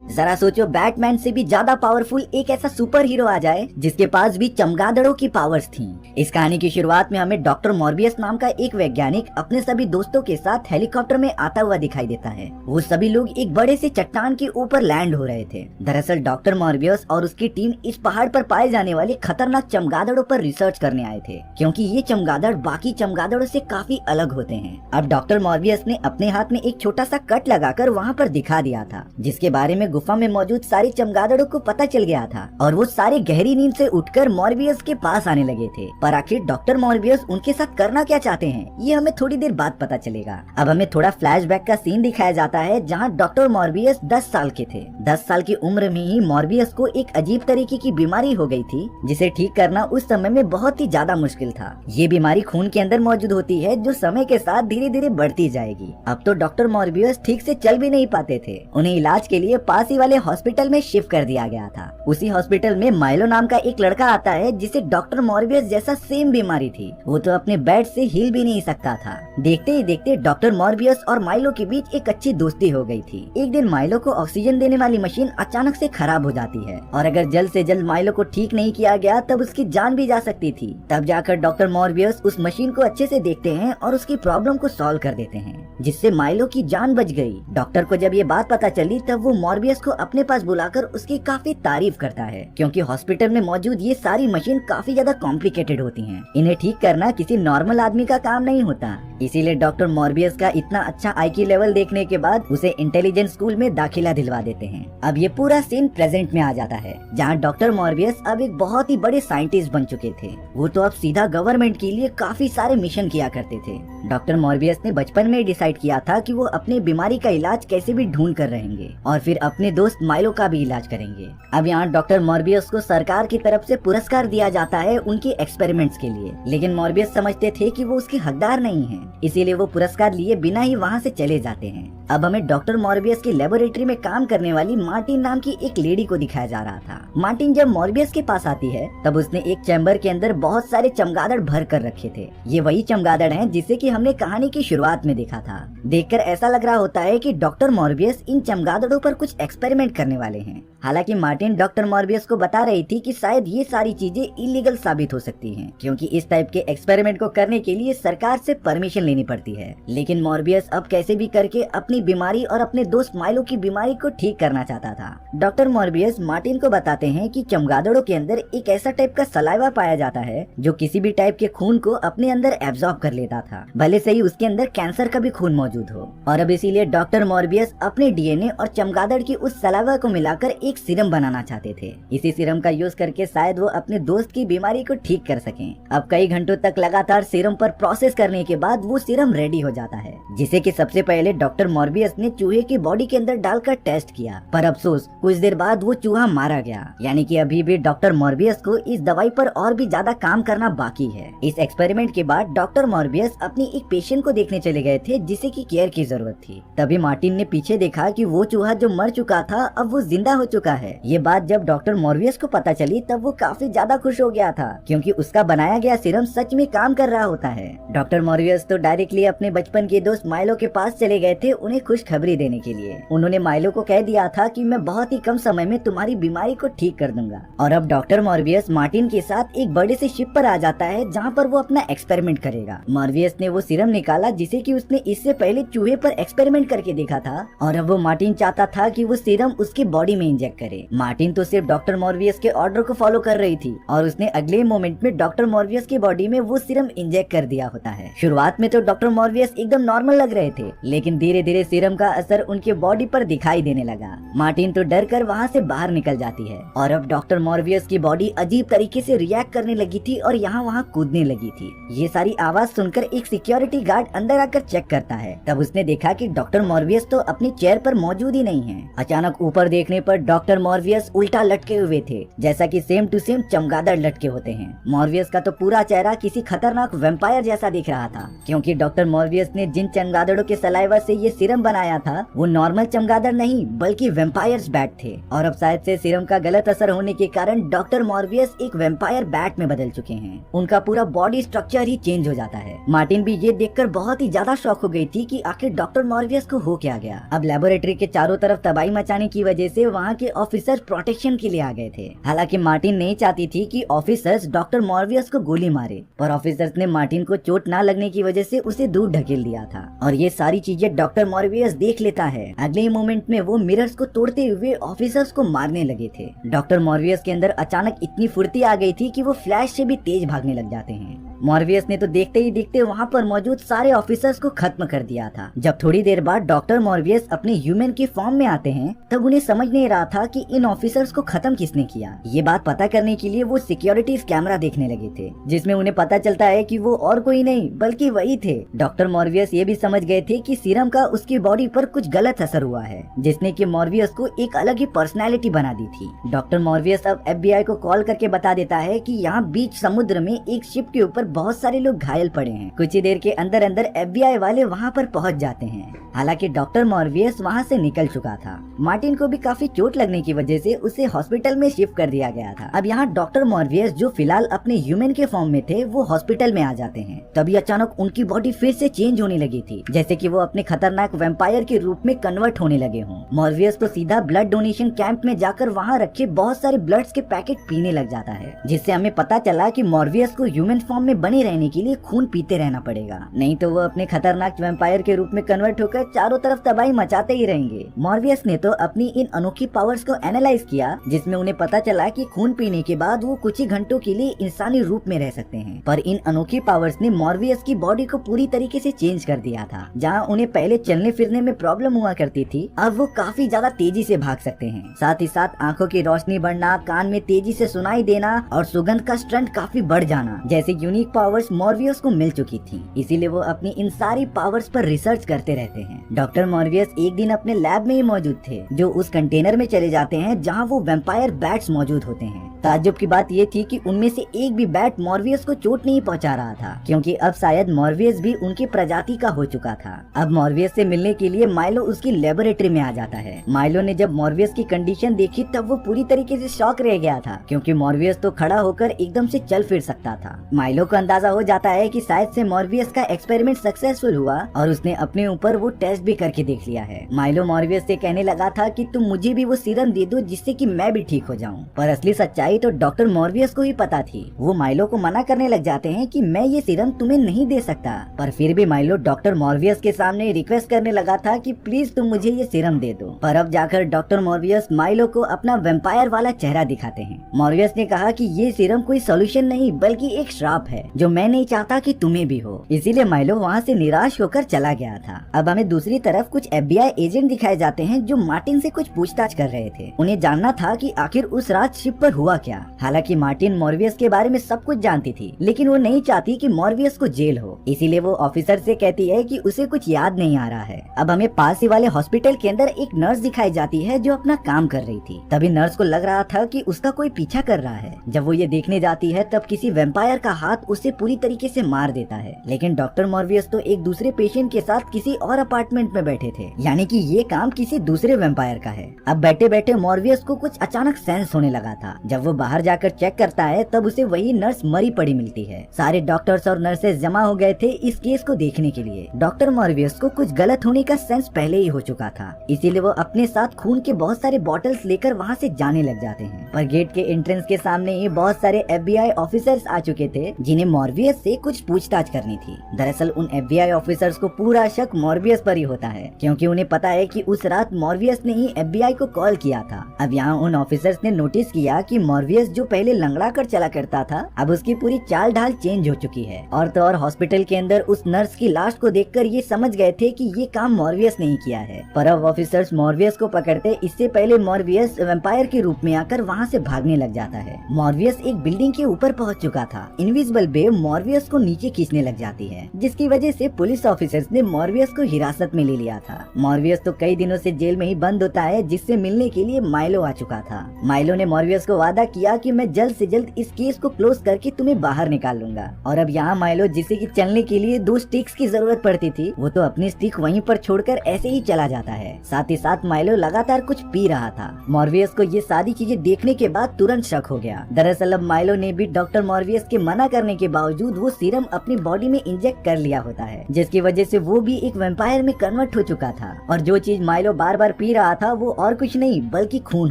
जरा सोचो, बैटमैन से भी ज्यादा पावरफुल एक ऐसा सुपर हीरो आ जाए जिसके पास भी चमगादड़ों की पावर्स थी। इस कहानी की शुरुआत में हमें डॉक्टर मॉर्बियस नाम का एक वैज्ञानिक अपने सभी दोस्तों के साथ हेलीकॉप्टर में आता हुआ दिखाई देता है। वो सभी लोग एक बड़े से चट्टान के ऊपर लैंड हो रहे थे। दरअसल डॉक्टर मॉर्बियस और उसकी टीम इस पहाड़ पर पाए जाने वाले खतरनाक चमगादड़ों पर रिसर्च करने आए थे, क्योंकि ये चमगादड़ बाकी चमगादड़ों से काफी अलग होते हैं। अब डॉक्टर मॉर्बियस ने अपने हाथ में एक छोटा सा कट लगाकर वहाँ पर दिखा दिया था, जिसके बारे में गुफा में मौजूद सारी चमगादड़ों को पता चल गया था और वो सारे गहरी नींद से उठकर मॉर्बियस के पास आने लगे थे। पर आखिर डॉक्टर मॉर्बियस उनके साथ करना क्या चाहते हैं, ये हमें थोड़ी देर बाद पता चलेगा। अब हमें थोड़ा फ्लैशबैक का सीन दिखाया जाता है जहाँ डॉक्टर मॉर्बियस 10 साल के थे। 10 साल की उम्र में ही मॉर्बियस को एक अजीब तरीके की बीमारी हो गई थी, जिसे ठीक करना उस समय में बहुत ही ज्यादा मुश्किल था। ये बीमारी खून के अंदर मौजूद होती है, जो समय के साथ धीरे धीरे बढ़ती जाएगी। अब तो डॉक्टर मॉर्बियस ठीक से चल भी नहीं पाते थे। उन्हें इलाज के लिए पास ही वाले हॉस्पिटल में शिफ्ट कर दिया गया था। उसी हॉस्पिटल में माइलो नाम का एक लड़का आता है, जिसे डॉक्टर मॉर्बियस जैसा सेम बीमारी थी। वो तो अपने बेड से हिल भी नहीं सकता था। देखते ही देखते डॉक्टर मॉर्बियस और माइलो के बीच एक अच्छी दोस्ती हो गई थी। एक दिन माइलो को ऑक्सीजन देने वाली मशीन अचानक से खराब हो जाती है और अगर जल्द से जल्द माइलो को ठीक नहीं किया गया तब उसकी जान भी जा सकती थी। तब जाकर डॉक्टर मॉर्बियस उस मशीन को अच्छे से देखते हैं और उसकी प्रॉब्लम को सॉल्व कर देते हैं, जिससे माइलो की जान बच गई। डॉक्टर को जब ये बात पता चली तब वो मॉर्बियस को अपने पास बुलाकर उसकी काफी तारीफ करता है, क्योंकि हॉस्पिटल में मौजूद ये सारी मशीन काफी ज्यादा कॉम्प्लिकेटेड होती हैं। इन्हें ठीक करना किसी नॉर्मल आदमी का काम नहीं होता। इसीलिए डॉक्टर मॉर्बियस का इतना अच्छा IQ लेवल देखने के बाद उसे इंटेलिजेंस स्कूल में दाखिला दिलवा देते हैं। अब ये पूरा सीन प्रेजेंट में आ जाता है, जहाँ डॉक्टर मॉर्बियस अब एक बहुत ही बड़े साइंटिस्ट बन चुके थे। वो तो अब सीधा गवर्नमेंट के लिए काफी सारे मिशन किया करते थे। डॉक्टर मॉर्बियस ने बचपन में डिसाइड किया था कि वो अपनी बीमारी का इलाज कैसे भी ढूंढ कर रहेंगे और फिर अपने दोस्त माइलो का भी इलाज करेंगे। अब यहाँ डॉक्टर मॉर्बियस को सरकार की तरफ से पुरस्कार दिया जाता है उनके एक्सपेरिमेंट्स के लिए, लेकिन मॉर्बियस समझते थे कि वो उसके हकदार नहीं हैं, इसीलिए वो पुरस्कार लिए बिना ही वहाँ से चले जाते हैं। अब हमें डॉक्टर मॉर्बियस की लेबोरेटरी में काम करने वाली मार्टिन नाम की एक लेडी को दिखाया जा रहा था। मार्टिन जब मॉर्बियस के पास आती है तब उसने एक चैम्बर के अंदर बहुत सारे चमगादड़ भर कर रखे थे। ये वही चमगादड़ हैं जिसे कि हमने कहानी की शुरुआत में देखा था। देखकर ऐसा लग रहा होता है कि डॉक्टर मॉर्बियस इन चमगादड़ों पर कुछ एक्सपेरिमेंट करने वाले हैं। हालांकि मार्टिन डॉक्टर मॉर्बियस को बता रही थी कि शायद ये सारी चीजें इलीगल साबित हो सकती हैं, क्योंकि इस टाइप के एक्सपेरिमेंट को करने के लिए सरकार से परमिशन लेनी पड़ती है। लेकिन मॉर्बियस अब कैसे भी करके अपनी बीमारी और अपने दोस्त माइलो की बीमारी को ठीक करना चाहता था। डॉक्टर मॉर्बियस मार्टिन को बताते हैं कि चमगादड़ों के अंदर एक ऐसा टाइप का सलाइवा पाया जाता है जो किसी भी टाइप के खून को अपने अंदर एब्जॉर्ब कर लेता था, भले से ही उसके अंदर कैंसर का भी खून मौजूद हो। और अब इसीलिए डॉक्टर मॉर्बियस अपने DNA और चमगादड़ की उस सलाइवा को मिलाकर एक सीरम बनाना चाहते थे। इसी सीरम का यूज करके शायद वो अपने दोस्त की बीमारी को ठीक कर सकें। अब कई घंटों तक लगातार सीरम पर प्रोसेस करने के बाद वो सीरम रेडी हो जाता है, जिसे कि सबसे पहले डॉक्टर मॉर्बियस ने चूहे की बॉडी के अंदर डालकर टेस्ट किया। पर अफसोस कुछ देर बाद वो चूहा मारा गया, यानी कि अभी भी डॉक्टर मॉर्बियस को इस दवाई पर और भी ज्यादा काम करना बाकी है। इस एक्सपेरिमेंट के बाद डॉक्टर मॉर्बियस अपनी एक पेशेंट को देखने चले गए थे जिसे की केयर की जरूरत थी। तभी मार्टिन ने पीछे देखा कि वो चूहा जो मर चुका था अब वो जिंदा हो चुका है। ये बात जब डॉक्टर मॉर्बियस को पता चली तब वो काफी ज्यादा खुश हो गया था, क्योंकि उसका बनाया गया सीरम सच में काम कर रहा होता है। डॉक्टर मॉर्बियस तो डायरेक्टली अपने बचपन के दोस्त माइलो के पास चले गए थे उन्हें खुशखबरी देने के लिए। उन्होंने माइलो को कह दिया था कि मैं बहुत ही कम समय में तुम्हारी बीमारी को ठीक कर दूंगा। और अब डॉक्टर मॉर्बियस मार्टिन के साथ एक बड़े से शिप पर आ जाता है जहाँ पर वो अपना एक्सपेरिमेंट करेगा। मॉर्बियस ने वो सीरम निकाला जिसे कि उसने इससे पहले चूहे पर एक्सपेरिमेंट करके देखा था, और अब वो मार्टिन चाहता था कि वो सीरम उसकी बॉडी में इंजेक्ट करे। मार्टिन तो सिर्फ डॉक्टर मॉर्बियस के ऑर्डर को फॉलो कर रही थी और उसने अगले मोमेंट में डॉक्टर मॉर्बियस की बॉडी में वो सीरम इंजेक्ट कर दिया होता है। शुरुआत में तो डॉक्टर मॉर्बियस एकदम नॉर्मल लग रहे थे, लेकिन धीरे धीरे सीरम का असर उनके बॉडी पर दिखाई देने लगा। मार्टिन तो डर कर वहाँ से बाहर निकल जाती है और अब डॉक्टर मॉर्बियस की बॉडी अजीब तरीके से रिएक्ट करने लगी थी और यहाँ वहाँ कूदने लगी थी। ये सारी आवाज सुनकर एक सिक्योरिटी गार्ड अंदर आकर चेक करता है। तब उसने देखा कि डॉक्टर मॉर्बियस तो अपनी चेयर पर मौजूद ही नहीं है। अचानक ऊपर देखने पर डॉक्टर मॉर्बियस उल्टा लटके हुए थे, जैसा कि सेम टू सेम चमगादड़ लटके होते हैं। मॉर्बियस का तो पूरा चेहरा किसी खतरनाक वेम्पायर जैसा दिख रहा था, क्योंकि डॉक्टर मॉर्बियस ने जिन चमगादड़ों के सलाइवा से ये सीरम बनाया था वो नॉर्मल चमगादड़ नहीं बल्कि वेम्पायर्स बैट थे। और अब शायद से सीरम का गलत असर होने के कारण डॉक्टर मॉर्बियस एक वेम्पायर बैट में बदल चुके हैं। उनका पूरा बॉडी स्ट्रक्चर ही चेंज हो जाता है। मार्टिन भी ये देखकर बहुत ही ज्यादा शॉक हो गई थी कि आखिर डॉक्टर मॉर्बियस को हो क्या गया। अब लेबोरेटरी के चारों तरफ तबाही मचाने की वजह से वहाँ के ऑफिसर प्रोटेक्शन के लिए आ गए थे। हालांकि मार्टिन नहीं चाहती थी कि ऑफिसर्स डॉक्टर मॉर्बियस को गोली मारे, पर ऑफिसर्स ने मार्टिन को चोट न लगने की वजह से उसे दूर ढकेल दिया था और ये सारी चीजें डॉक्टर मॉर्बियस देख लेता है। अगले ही मोमेंट में वो मिरर्स को तोड़ते हुए ऑफिसर्स को मारने लगे थे। डॉक्टर मॉर्बियस के अंदर अचानक इतनी फुर्ती आ गई थी कि वो फ्लैश से भी तेज भागने लग जाते हैं। मॉर्बियस ने तो देखते ही देखते वहाँ पर मौजूद सारे ऑफिसर्स को खत्म कर दिया था। जब थोड़ी देर बाद डॉक्टर मॉर्बियस अपने ह्यूमन की फॉर्म में आते हैं तब उन्हें समझ नहीं रहा था कि इन ऑफिसर्स को खत्म किसने किया। ये बात पता करने के लिए वो सिक्योरिटीज कैमरा देखने लगे थे, जिसमें उन्हें पता चलता है कि वो और कोई नहीं बल्कि वही थे। डॉक्टर मॉर्बियस ये भी समझ गए थे कि सीरम का उसकी बॉडी पर कुछ गलत असर हुआ है, जिसने कि मॉर्बियस को एक अलग ही पर्सनैलिटी बना दी थी। डॉक्टर मॉर्बियस अब FBI को कॉल करके बता देता है कि यहाँ बीच समुद्र में एक शिप के ऊपर बहुत सारे लोग घायल पड़े हैं। कुछ ही देर के अंदर अंदर FBI वाले वहाँ पर पहुँच जाते हैं। हालांकि डॉक्टर मॉर्बियस वहाँ से निकल चुका था। मार्टिन को भी काफी चोट लगने की वजह से उसे हॉस्पिटल में शिफ्ट कर दिया गया था। अब यहाँ डॉक्टर मॉर्बियस जो फिलहाल अपने ह्यूमन के फॉर्म में थे वो हॉस्पिटल में आ जाते हैं। तभी अचानक उनकी बॉडी फिर से चेंज होने लगी थी, जैसे कि वो अपने खतरनाक वैम्पायर के रूप में कन्वर्ट होने लगे हों। मॉर्बियस तो सीधा ब्लड डोनेशन कैंप में जाकर वहाँ रखे बहुत सारे ब्लड्स के पैकेट पीने लग जाता है, जिससे हमें पता चला कि मॉर्बियस को ह्यूमन फॉर्म में बने रहने के लिए खून पीते रहना पड़ेगा, नहीं तो वो अपने खतरनाक वैम्पायर के रूप में कन्वर्ट होकर चारों तरफ तबाही मचाते ही रहेंगे। मॉर्बियस ने तो अपनी इन अनोखी पावर्स को एनालाइज किया, जिसमें उन्हें पता चला कि खून पीने के बाद वो कुछ ही घंटों के लिए इंसानी रूप में रह सकते हैं। पर इन अनोखी पावर्स ने मॉर्बियस की बॉडी को पूरी तरीके से चेंज कर दिया था। जहाँ उन्हें पहले चलने फिरने में प्रॉब्लम हुआ करती थी, अब वो काफी ज्यादा तेजी से भाग सकते हैं। साथ ही साथ आंखों की रोशनी बढ़ना, कान में तेजी से सुनाई देना और सुगंध का स्ट्रेंथ काफी बढ़ जाना जैसे यूनिक पावर्स मॉर्बियस को मिल चुकी थी। इसीलिए वो अपनी इन सारी पावर्स पर रिसर्च करते रहते हैं। डॉक्टर मॉर्बियस एक दिन अपने लैब में ही मौजूद थे, जो उस कंटेनर में चले जाते हैं जहाँ वो वैम्पायर बैट्स मौजूद होते हैं। ताज्जुब की बात ये थी कि उनमें से एक भी बैट मॉर्बियस को चोट नहीं पहुंचा रहा था, क्योंकि अब शायद मॉर्बियस भी उनकी प्रजाति का हो चुका था। अब मॉर्बियस से मिलने के लिए माइलो उसकी लेबोरेटरी में आ जाता है। माइलो ने जब मॉर्बियस की कंडीशन देखी तब वो पूरी तरीके से शॉक रह गया था, क्योंकि मॉर्बियस तो खड़ा होकर एकदम से चल फिर सकता था। माइलो को अंदाजा हो जाता है कि शायद से मॉर्बियस का एक्सपेरिमेंट सक्सेसफुल हुआ और उसने अपने ऊपर वो टेस्ट भी करके देख लिया है। माइलो मॉर्बियस से कहने लगा था कि तुम मुझे भी वो सीरम दे दो जिससे कि मैं भी ठीक हो जाऊं, पर असली सच्चाई तो डॉक्टर मॉर्बियस को ही पता थी। वो माइलो को मना करने लग जाते हैं कि मैं ये सीरम तुम्हें नहीं दे सकता, पर फिर भी माइलो डॉक्टर मॉर्बियस के सामने रिक्वेस्ट करने लगा था कि प्लीज तुम मुझे ये सीरम दे दो। पर अब जाकर डॉक्टर मॉर्बियस माइलो को अपना वैम्पायर वाला चेहरा दिखाते हैं। मॉर्बियस ने कहा कि ये सीरम कोई सोल्यूशन नहीं बल्कि एक श्राप है जो मैं नहीं चाहता कि तुम्हें भी हो। इसीलिए माइलो वहाँ से निराश होकर चला गया था। अब हमें दूसरी तरफ कुछ FBI एजेंट दिखाए जाते हैं जो मार्टिन से कुछ पूछताछ कर रहे थे। उन्हें जानना था कि आखिर उस रात शिप पर हुआ क्या। हालांकि मार्टिन मॉर्बियस के बारे में सब कुछ जानती थी, लेकिन वो नहीं चाहती कि मॉर्बियस को जेल हो, इसीलिए वो ऑफिसर से कहती है कि उसे कुछ याद नहीं आ रहा है। अब हमें पास ही वाले हॉस्पिटल के अंदर एक नर्स दिखाई जाती है जो अपना काम कर रही थी। तभी नर्स को लग रहा था कि उसका कोई पीछा कर रहा है। जब वो ये देखने जाती है तब किसी वैम्पायर का हाथ उसे पूरी तरीके से मार देता है, लेकिन डॉक्टर मॉर्बियस तो एक दूसरे पेशेंट के साथ किसी और अपार्टमेंट में बैठे थे, यानी कि ये काम किसी दूसरे वैम्पायर का है। अब बैठे बैठे मॉर्बियस को कुछ अचानक सेंस होने लगा था। जब वो बाहर जाकर चेक करता है तब उसे वही नर्स मरी पड़ी मिलती है। सारे डॉक्टर्स और नर्सेज जमा हो गए थे इस केस को देखने के लिए। डॉक्टर मॉर्बियस को कुछ गलत होने का सेंस पहले ही हो चुका था, इसीलिए वो अपने साथ खून के बहुत सारे बॉटल्स लेकर वहाँ से जाने लग जाते हैं। पर गेट के एंट्रेंस के सामने ही बहुत सारे FBI ऑफिसर्स आ चुके थे जिन्हें मॉर्बियस से कुछ पूछताछ करनी थी। दरअसल उन FBI ऑफिसर्स को पूरा शक मॉर्बियस पर ही होता है, क्योंकि उन्हें पता है कि उस रात मॉर्बियस ने ही FBI को कॉल किया था। अब यहाँ उन ऑफिसर्स ने नोटिस किया कि मॉर्बियस जो पहले लंगड़ा कर चला करता था, अब उसकी पूरी चाल ढाल चेंज हो चुकी है। और तो और हॉस्पिटल के अंदर उस नर्स की लाश को देखकर ये समझ गए थे कि ये काम मॉर्बियस नहीं किया है। पर अब ऑफिसर्स मॉर्बियस को पकड़ते इससे पहले मॉर्बियस वैम्पायर के रूप में आकर वहाँ से भागने लग जाता है। मॉर्बियस एक बिल्डिंग के ऊपर पहुँच चुका था। इनविजिबल वेव मॉर्बियस को नीचे खींचने लग जाती है, जिसकी वजह से पुलिस ऑफिसर्स ने मॉर्बियस को हिरासत में ले लिया था। मॉर्बियस तो कई दिनों से जेल में ही बंद होता है, जिससे मिलने के लिए माइलो आ चुका था। माइलो ने मॉर्बियस को वादा वादा किया कि मैं जल्द से जल्द इस केस को क्लोज करके तुम्हें बाहर निकाल लूंगा। और अब यहाँ माइलो, जिसे कि चलने के लिए 2 स्टिक्स की जरूरत पड़ती थी, वो तो अपनी स्टिक वहीं पर छोड़कर ऐसे ही चला जाता है। साथ ही साथ माइलो लगातार कुछ पी रहा था। मॉर्बियस को ये सारी चीजें देखने के बाद तुरंत शक हो गया। दरअसल अब माइलो ने भी डॉक्टर मॉर्बियस के मना करने के बावजूद वो सीरम अपनी बॉडी में इंजेक्ट कर लिया होता है, जिसकी वजह से वो भी एक वैम्पायर में कन्वर्ट हो चुका था। और जो चीज माइलो बार बार पी रहा था वो और कुछ नहीं बल्कि खून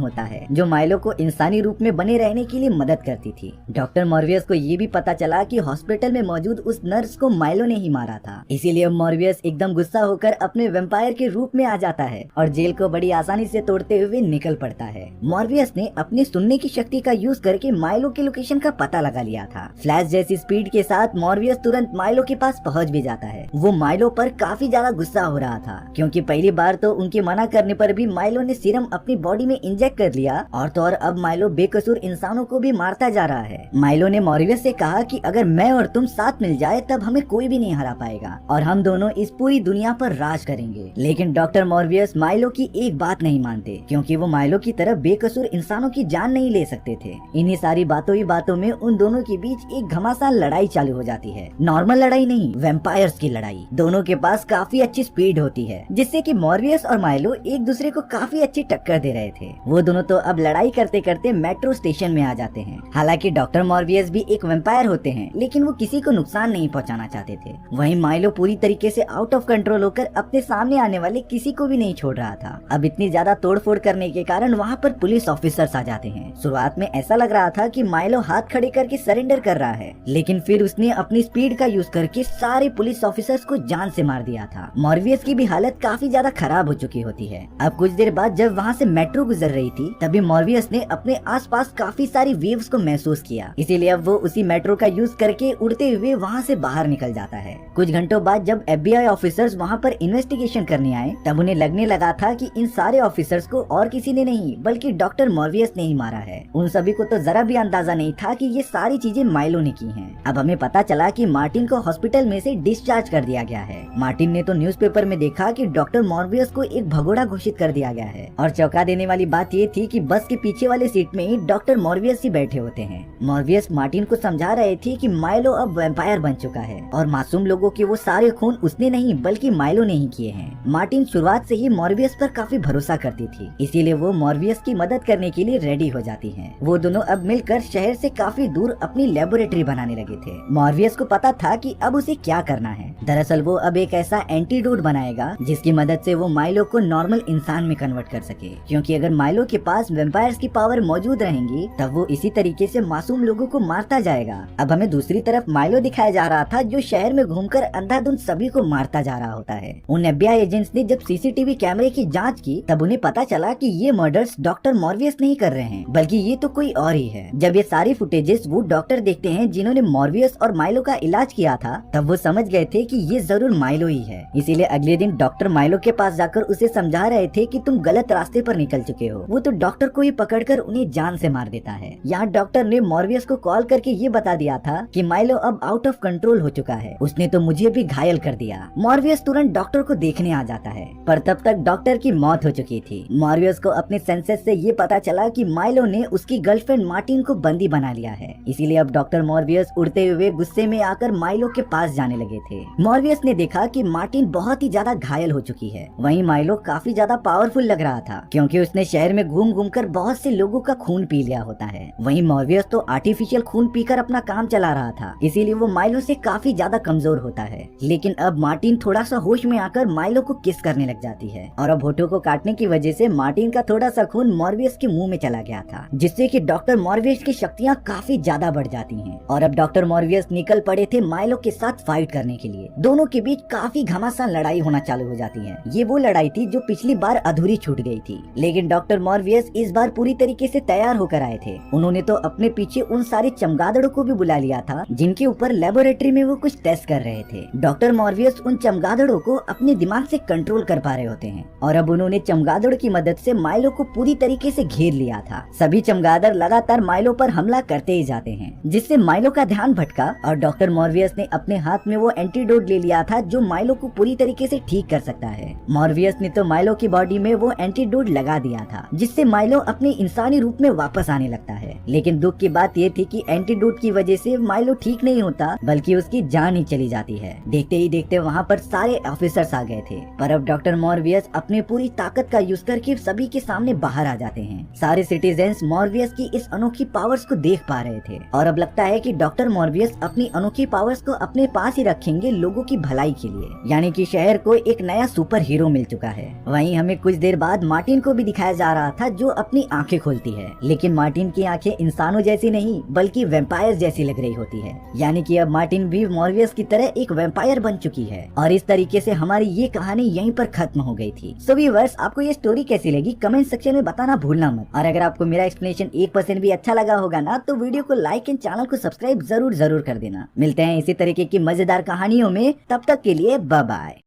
होता है, जो माइलो को इंसानी रूप में बने रहने के लिए मदद करती थी। डॉक्टर मॉर्बियस को ये भी पता चला कि हॉस्पिटल में मौजूद उस नर्स को माइलो ने ही मारा था। इसीलिए मॉर्बियस एकदम गुस्सा होकर अपने वैम्पायर के रूप में आ जाता है और जेल को बड़ी आसानी से तोड़ते हुए निकल पड़ता है। मॉर्बियस ने अपनी सुनने की शक्ति का यूज करके माइलो के लोकेशन का पता लगा लिया था। फ्लैश जैसी स्पीड के साथ मॉर्बियस तुरंत माइलो के पास पहुंच भी जाता है। वो माइलो पर काफी ज्यादा गुस्सा हो रहा था, क्योंकि पहली बार तो उनके मना करने पर भी माइलो ने सीरम अपनी बॉडी में इंजेक्ट कर लिया, और तो और अब माइलो बेकसूर इंसानों को भी मारता जा रहा है। माइलो ने मॉर्बियस से कहा कि अगर मैं और तुम साथ मिल जाए तब हमें कोई भी नहीं हरा पाएगा और हम दोनों इस पूरी दुनिया पर राज करेंगे। लेकिन डॉक्टर मॉर्बियस माइलो की एक बात नहीं मानते, क्योंकि वो माइलो की तरफ बेकसूर इंसानों की जान नहीं ले सकते थे। इन्हीं सारी बातों ही बातों में उन दोनों के बीच एक घमासान लड़ाई चालू हो जाती है। नॉर्मल लड़ाई नहीं, वैम्पायर्स की लड़ाई। दोनों के पास काफी अच्छी स्पीड होती है, जिससे कि मॉर्बियस और माइलो एक दूसरे को काफी अच्छी टक्कर दे रहे थे। वो दोनों तो अब लड़ाई करते करते मेट्रो स्टेशन में आ जाते हैं। हालांकि डॉक्टर मॉर्बियस भी एक वैम्पायर होते हैं, लेकिन वो किसी को नुकसान नहीं पहुंचाना चाहते थे। वहीं माइलो पूरी तरीके से आउट ऑफ कंट्रोल होकर अपने सामने आने वाले किसी को भी नहीं छोड़ रहा था। अब इतनी ज्यादा तोड़फोड़ करने के कारण वहाँ पर पुलिस ऑफिसर्स आ जाते हैं। शुरुआत में ऐसा लग रहा था कि माइलो हाथ खड़े करके सरेंडर कर रहा है, लेकिन फिर उसने अपनी स्पीड का यूज करके सारे पुलिस ऑफिसर्स को जान से मार दिया था। मॉर्बियस की भी हालत काफी ज्यादा खराब हो चुकी होती है। अब कुछ देर बाद जब वहाँ से मेट्रो गुजर रही थी, तभी मॉर्बियस ने अपने आसपास काफी सारी वेव्स को महसूस किया। इसीलिए अब वो उसी मेट्रो का यूज करके उड़ते हुए वहाँ से बाहर निकल जाता है। कुछ घंटों बाद जब FBI ऑफिसर्स वहाँ पर इन्वेस्टिगेशन करने आए, तब उन्हें लगने लगा था कि इन सारे ऑफिसर्स को और किसी ने नहीं बल्कि डॉक्टर मॉर्बियस ने ही मारा है। उन सभी को तो जरा भी अंदाजा नहीं था कि ये सारी चीजें माइलो ने की हैं। अब हमें पता चला कि मार्टिन को हॉस्पिटल में से डिस्चार्ज कर दिया गया है। मार्टिन ने तो न्यूज़पेपर में देखा कि डॉक्टर मॉर्बियस को एक भगोड़ा घोषित कर दिया गया है, और चौंका देने वाली बात ये थी कि बस के पीछे वाले सीट में ही डॉक्टर मॉर्बियस ही बैठे होते हैं। मॉर्बियस मार्टिन को समझा रहे थे कि माइलो अब वैम्पायर बन चुका है और मासूम लोगों के वो सारे खून उसने नहीं बल्कि माइलो ने ही किए हैं। मार्टिन शुरुआत से ही मॉर्बियस पर काफी भरोसा करती थी, इसीलिए वो मॉर्बियस की मदद करने के लिए रेडी हो जाती हैं। वो दोनों अब मिलकर शहर से काफी दूर अपनी लेबोरेटरी बनाने लगे थे। मॉर्बियस को पता था कि अब उसे क्या करना है। दरअसल वो अब एक ऐसा एंटीडोट बनाएगा जिसकी मदद से वो माइलो को नॉर्मल इंसान में कन्वर्ट कर सके, क्योंकि अगर माइलो के पास वैम्पायर्स की पावर मौजूद रहेंगी तब वो इसी तरीके से मासूम लोगों को मारता जाएगा। अब हमें दूसरी तरफ माइलो दिखाया जा रहा था, जो शहर में घूमकर अंधाधुंध सभी को मारता जा रहा होता है। उन FBI एजेंट्स ने जब CCTV कैमरे की जांच की, तब उन्हें पता चला कि ये मर्डर्स डॉक्टर मॉर्बियस नहीं कर रहे हैं, बल्कि ये तो कोई और ही है। जब ये सारी फुटेजेस वो डॉक्टर देखते हैं जिन्होंने मॉर्बियस और माइलो का इलाज किया था, तब वो समझ गए थे कि ये जरूर माइलो ही है। इसीलिए अगले दिन डॉक्टर माइलो के पास जाकर उसे समझा रहे थे कि तुम गलत रास्ते पर निकल चुके हो। वो तो डॉक्टर को ही पकड़कर उन्हें जान से मार देता है। यहाँ डॉक्टर ने मॉर्बियस को कॉल करके ये बता दिया था कि माइलो अब आउट ऑफ कंट्रोल हो चुका है, उसने तो मुझे भी घायल कर दिया। मॉर्बियस तुरंत डॉक्टर को देखने आ जाता है, पर तब तक डॉक्टर की मौत हो चुकी थी। मॉर्बियस को अपने सेंसेस से ये पता चला कि माइलो ने उसकी गर्लफ्रेंड मार्टिन को बंदी बना लिया है। इसीलिए अब डॉक्टर मॉर्बियस उड़ते हुए गुस्से में आकर माइलो के पास जाने लगे थे। मॉर्बियस ने देखा कि मार्टिन बहुत ही ज्यादा घायल हो चुकी है। वहीं माइलो काफी ज्यादा पावरफुल लग रहा था, क्योंकि उसने शहर में घूम घूम कर बहुत से लोगों का खून पी लिया होता है। वहीं मॉर्बियस तो आर्टिफिशियल खून पीकर अपना काम चला रहा था, इसीलिए वो माइलो से काफी ज्यादा कमजोर होता है। लेकिन अब मार्टिन थोड़ा सा होश में आकर माइलो को किस करने लग जाती है, और अब होठों को काटने की वजह से मार्टिन का थोड़ा सा खून मॉर्बियस के मुंह में चला गया था, जिससे कि डॉक्टर मॉर्बियस की शक्तियाँ काफी ज्यादा बढ़ जाती हैं। और अब डॉक्टर मॉर्बियस निकल पड़े थे माइलो के साथ फाइट करने के लिए। दोनों के बीच काफी घमासान लड़ाई होना चालू हो जाती है। ये वो लड़ाई थी जो पिछली बार अधूरी छूट गई थी, लेकिन डॉक्टर मॉर्बियस इस बार पूरी तरीके से तैयार होकर आए थे। उन्होंने तो अपने पीछे उन सारे चमगादड़ों को भी बुला लिया था जिनके ऊपर लेबोरेटरी में वो कुछ टेस्ट कर रहे थे। डॉक्टर मॉर्बियस उन चमगादड़ों को अपने दिमाग से कंट्रोल कर पा रहे होते हैं, और अब उन्होंने चमगादड़ की मदद से माइलो को पूरी तरीके से घेर लिया था। सभी चमगादड़ लगातार माइलो पर हमला करते ही जाते हैं, जिससे माइलो का ध्यान भटका और डॉक्टर मॉर्बियस ने अपने हाथ में वो एंटीडोट ले लिया था जो माइलो को पूरी तरीके से ठीक कर सकता है। मॉर्बियस ने तो माइलो की बॉडी में वो एंटीडोट लगा दिया था, जिससे माइलो अपने इंसानी रूप में वापस वापस आने लगता है। लेकिन दुख की बात ये थी कि एंटीडोट की वजह से माइलो ठीक नहीं होता, बल्कि उसकी जान ही चली जाती है। देखते ही देखते वहाँ पर सारे ऑफिसर्स आ गए थे, पर अब डॉक्टर मॉर्बियस अपनी पूरी ताकत का यूज करके सभी के सामने बाहर आ जाते हैं। सारे सिटीजन्स मॉर्बियस की इस अनोखी पावर्स को देख पा रहे थे और अब लगता है कि डॉक्टर मॉर्बियस अपनी अनोखी पावर्स को अपने पास ही रखेंगे लोगों की भलाई के लिए, यानी कि शहर को एक नया सुपर हीरो मिल चुका है। वहीं हमें कुछ देर बाद मार्टिन को भी दिखाया जा रहा था, जो अपनी आंखें खोलती है, लेकिन मार्टिन की आंखें इंसानों जैसी नहीं बल्कि वैम्पायर जैसी लग रही होती है, यानी कि अब मार्टिन भी मॉर्बियस की तरह एक वैम्पायर बन चुकी है। और इस तरीके से हमारी ये कहानी यहीं पर खत्म हो गई थी। सो व्यूअर्स, आपको ये स्टोरी कैसी लगी कमेंट सेक्शन में बताना भूलना मत। और अगर आपको मेरा एक्सप्लेनेशन 1% भी अच्छा लगा होगा ना, तो वीडियो को लाइक एंड चैनल को सब्सक्राइब जरूर कर देना। मिलते हैं इसी तरीके की मजेदार कहानियों में, तब तक के लिए बाय बाय।